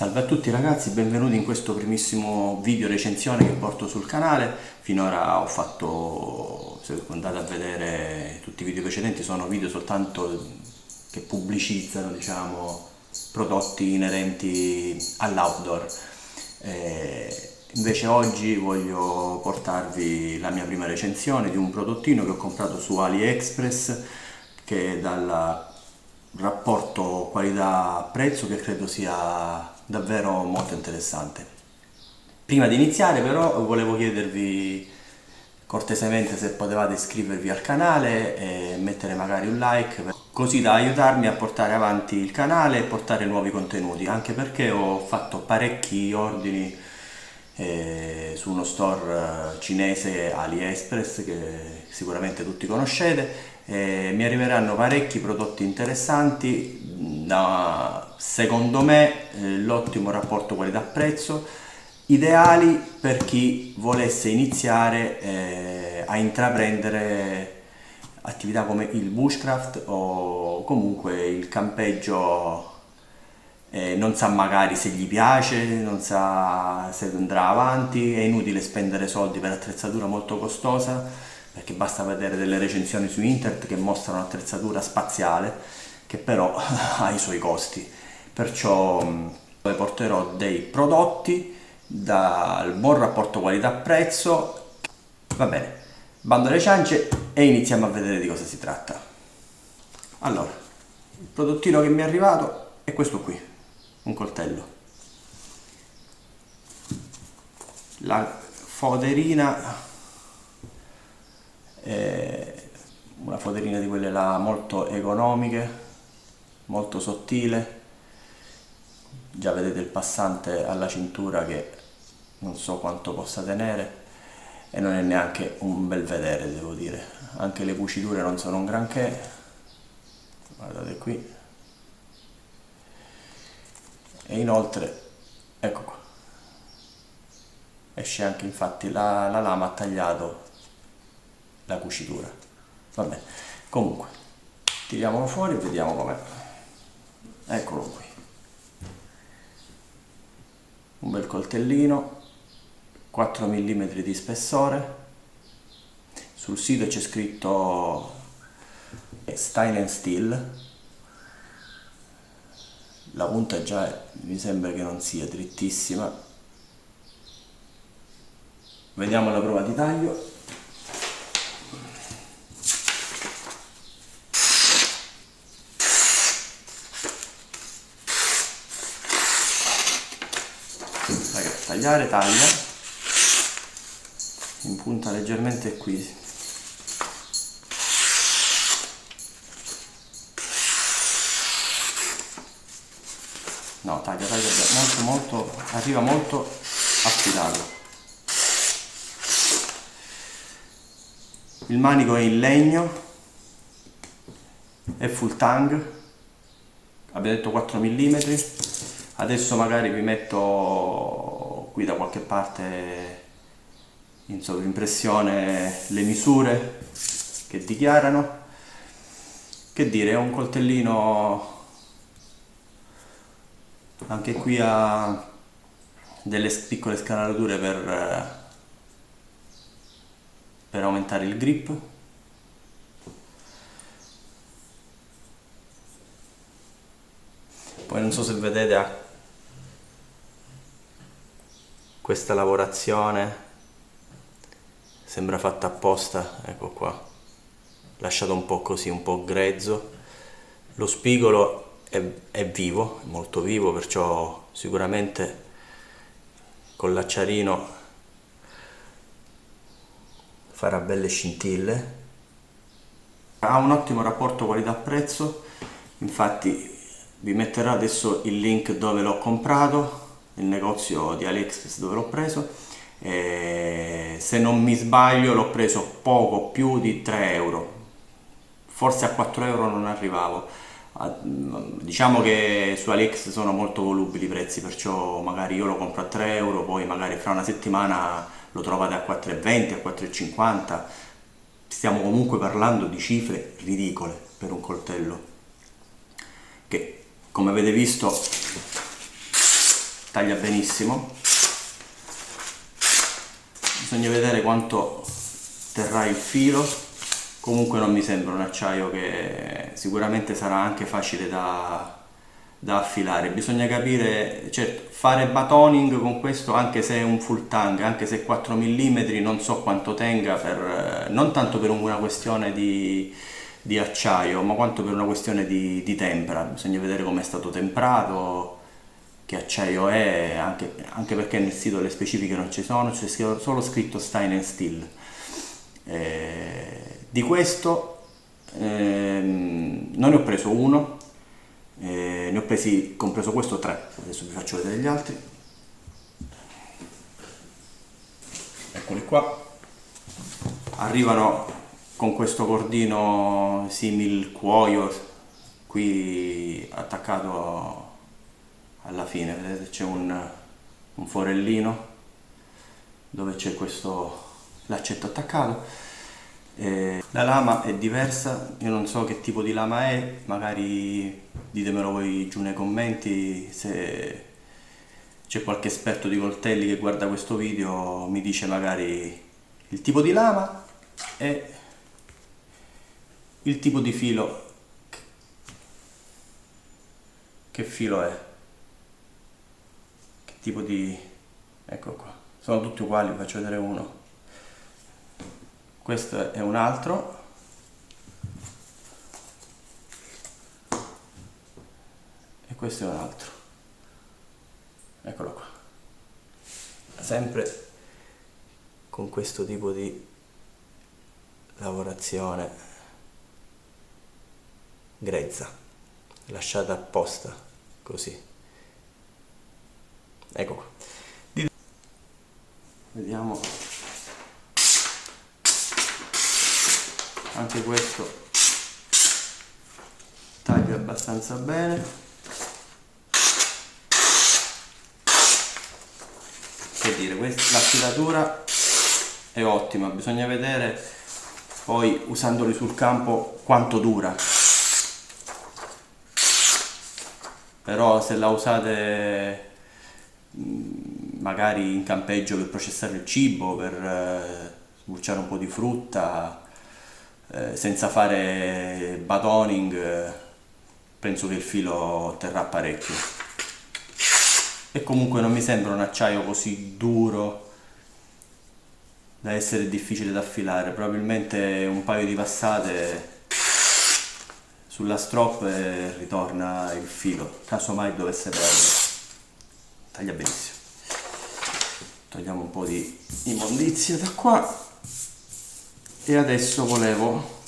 Salve a tutti ragazzi, benvenuti in questo primissimo video recensione che porto sul canale. Finora ho fatto, se andate a vedere tutti i video precedenti, sono video soltanto che pubblicizzano, diciamo, prodotti inerenti all'outdoor. Invece oggi voglio portarvi la mia prima recensione di un prodottino che ho comprato su AliExpress, che dal rapporto qualità-prezzo che credo sia davvero molto interessante. Prima di iniziare però volevo chiedervi cortesemente se potevate iscrivervi al canale e mettere magari un like, così da aiutarmi a portare avanti il canale e portare nuovi contenuti, anche perché ho fatto parecchi ordini su uno store cinese, AliExpress, che sicuramente tutti conoscete. Mi arriveranno parecchi prodotti interessanti da, secondo me, l'ottimo rapporto qualità-prezzo, ideali per chi volesse iniziare a intraprendere attività come il bushcraft o comunque il campeggio. Non sa magari se gli piace, non sa se andrà avanti, è inutile spendere soldi per attrezzatura molto costosa, perché basta vedere delle recensioni su internet che mostrano attrezzatura spaziale che però ha i suoi costi. Perciò vi porterò dei prodotti dal buon rapporto qualità-prezzo. Va bene, bando alle ciance e iniziamo a vedere di cosa si tratta. Allora, il prodottino che mi è arrivato è questo qui, un coltello. La foderina è una foderina di quelle là molto economiche, molto sottile. Già vedete il passante alla cintura che non so quanto possa tenere e non è neanche un bel vedere, devo dire. Anche le cuciture non sono un granché, guardate qui. E inoltre, ecco qua, esce anche infatti la lama ha tagliato la cucitura. Va bene, comunque tiriamolo fuori e vediamo com'è. Eccolo qui, un bel coltellino, 4 mm di spessore. Sul sito c'è scritto Stein Steel. La punta già mi sembra che non sia drittissima. Vediamo la prova di taglio. Ragazzi, tagliare taglia, in punta leggermente qui. No, taglia molto, arriva molto affilato. Il manico è in legno, è full tang, abbiamo detto 4 mm. Adesso magari vi metto qui da qualche parte in sovrimpressione le misure che dichiarano. Che dire, è un coltellino. Anche qui ha delle piccole scanalature per aumentare il grip. Poi non so se vedete questa lavorazione, sembra fatta apposta, ecco qua, lasciato un po' così, un po' grezzo. Lo spigolo è vivo, è molto vivo, perciò sicuramente con l'acciarino farà belle scintille. Ha un ottimo rapporto qualità-prezzo, infatti vi metterò adesso il link dove l'ho comprato, il negozio di AliExpress dove l'ho preso. Se non mi sbaglio l'ho preso poco più di 3 euro, forse a 4 euro non arrivavo. Diciamo che su AliExpress sono molto volubili i prezzi, perciò magari io lo compro a 3 euro, poi magari fra una settimana lo trovate a 4,20, a 4,50. Stiamo comunque parlando di cifre ridicole per un coltello che, come avete visto, taglia benissimo. Bisogna vedere quanto terrà il filo. Comunque non mi sembra un acciaio che sicuramente sarà anche facile da affilare. Bisogna capire, certo, fare batoning con questo, anche se è un full tang, anche se è 4 mm, non so quanto tenga, non tanto per una questione di acciaio, ma quanto per una questione di tempera. Bisogna vedere come è stato temprato, che acciaio è, anche perché nel sito le specifiche non ci sono, c'è solo scritto Stainless Steel. Di questo non ne ho preso uno, ne ho compreso questo 3, adesso vi faccio vedere gli altri. Eccoli qua, arrivano con questo cordino simil cuoio qui attaccato alla fine, vedete c'è un forellino dove c'è questo laccetto attaccato. La lama è diversa, io non so che tipo di lama è, magari ditemelo voi giù nei commenti, se c'è qualche esperto di coltelli che guarda questo video mi dice magari il tipo di lama e il tipo di filo, che filo è, che tipo di... ecco qua, sono tutti uguali, vi faccio vedere uno. Questo è un altro, e questo è un altro, eccolo qua, sempre con questo tipo di lavorazione grezza, lasciata apposta così, ecco qua. Vediamo, anche questo taglia abbastanza bene. Che dire, l'affilatura è ottima, bisogna vedere poi usandoli sul campo quanto dura, però se la usate magari in campeggio per processare il cibo, per sbucciare un po' di frutta, senza fare batoning, penso che il filo terrà parecchio. E comunque non mi sembra un acciaio così duro da essere difficile da affilare, probabilmente un paio di passate sulla strop e ritorna il filo, casomai dovesse perdere. Taglia benissimo. Togliamo un po' di immondizia da qua. E adesso volevo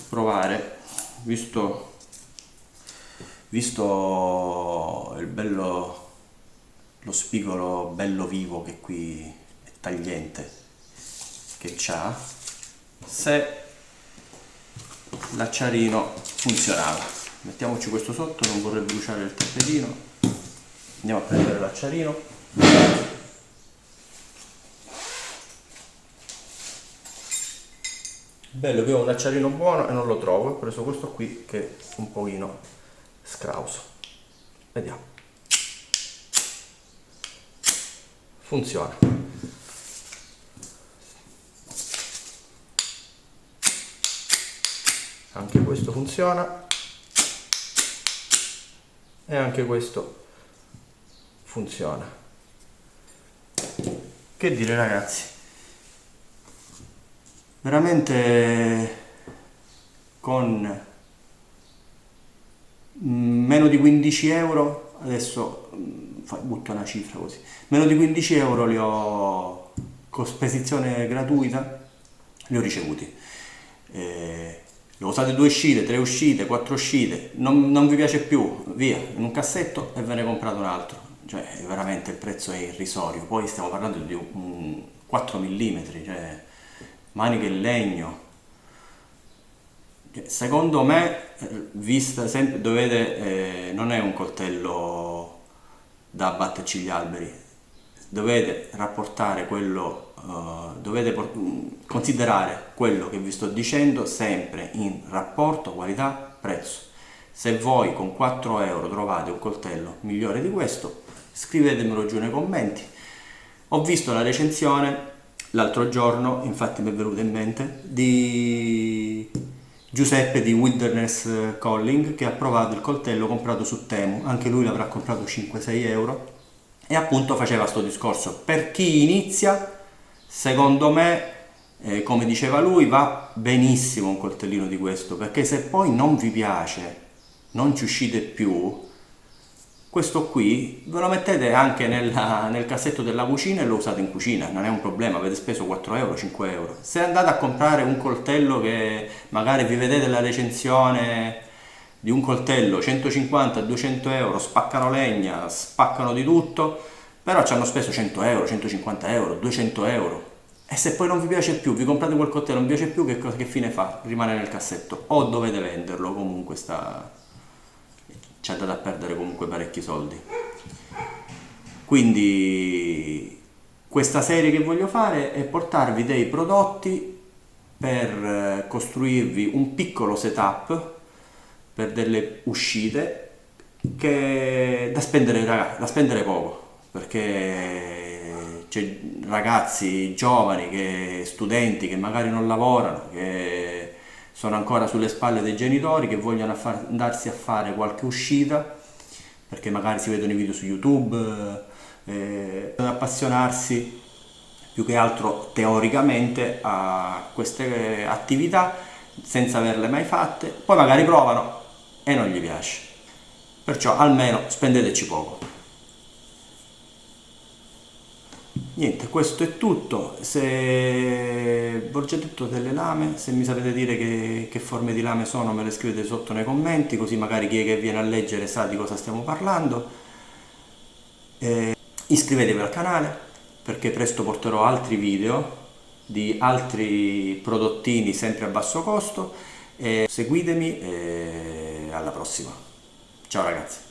provare, visto lo spigolo bello vivo che qui è tagliente che c'ha, se l'acciarino funzionava. Mettiamoci questo sotto, non vorrei bruciare il tappetino. Andiamo a prendere l'acciarino. Bello che ho un acciarino buono e non lo trovo, ho preso questo qui che è un pochino scrauso. Vediamo. Funziona. Anche questo funziona. E anche questo funziona. Che dire, ragazzi? Veramente con meno di 15 euro, adesso butto una cifra così, meno di 15 euro li ho, con spedizione gratuita, li ho ricevuti. Li ho usati 2 uscite, 3 uscite, 4 uscite, non vi piace più, via, in un cassetto e ve ne comprate un altro. Cioè veramente il prezzo è irrisorio, poi stiamo parlando di un 4 mm, cioè maniche in legno. Secondo me, vista sempre, non è un coltello da abbatterci gli alberi, dovete rapportare quello, considerare quello che vi sto dicendo sempre in rapporto qualità-prezzo. Se voi con 4 euro trovate un coltello migliore di questo, Scrivetemelo giù nei commenti. Ho visto la recensione l'altro giorno, infatti mi è venuto in mente, di Giuseppe di Wilderness Calling, che ha provato il coltello comprato su Temu, anche lui l'avrà comprato 5-6 euro, e appunto faceva sto discorso: per chi inizia, secondo me, come diceva lui, va benissimo un coltellino di questo, perché se poi non vi piace, non ci uscite più, questo qui ve lo mettete anche nel cassetto della cucina e lo usate in cucina, non è un problema, avete speso 4 euro, 5 euro. Se andate a comprare un coltello che magari vi vedete la recensione di un coltello 150-200 euro, spaccano legna, spaccano di tutto, però ci hanno speso 100 euro, 150 euro, 200 euro. E se poi non vi piace più, vi comprate quel coltello, non vi piace più, che fine fa? Rimane nel cassetto. O dovete venderlo, comunque ci andate a perdere comunque parecchi soldi. Quindi questa serie che voglio fare è portarvi dei prodotti per costruirvi un piccolo setup per delle uscite da spendere poco, perché c'è ragazzi giovani, studenti che magari non lavorano, che sono ancora sulle spalle dei genitori, che vogliono andarsi a fare qualche uscita perché magari si vedono i video su YouTube, appassionarsi più che altro teoricamente a queste attività senza averle mai fatte, poi magari provano e non gli piace. Perciò almeno spendeteci poco. Niente, questo è tutto. Se vi ho già detto delle lame, se mi sapete dire che forme di lame sono, me le scrivete sotto nei commenti, così magari chi è che viene a leggere sa di cosa stiamo parlando. Iscrivetevi al canale, perché presto porterò altri video di altri prodottini sempre a basso costo. Seguitemi e alla prossima. Ciao ragazzi.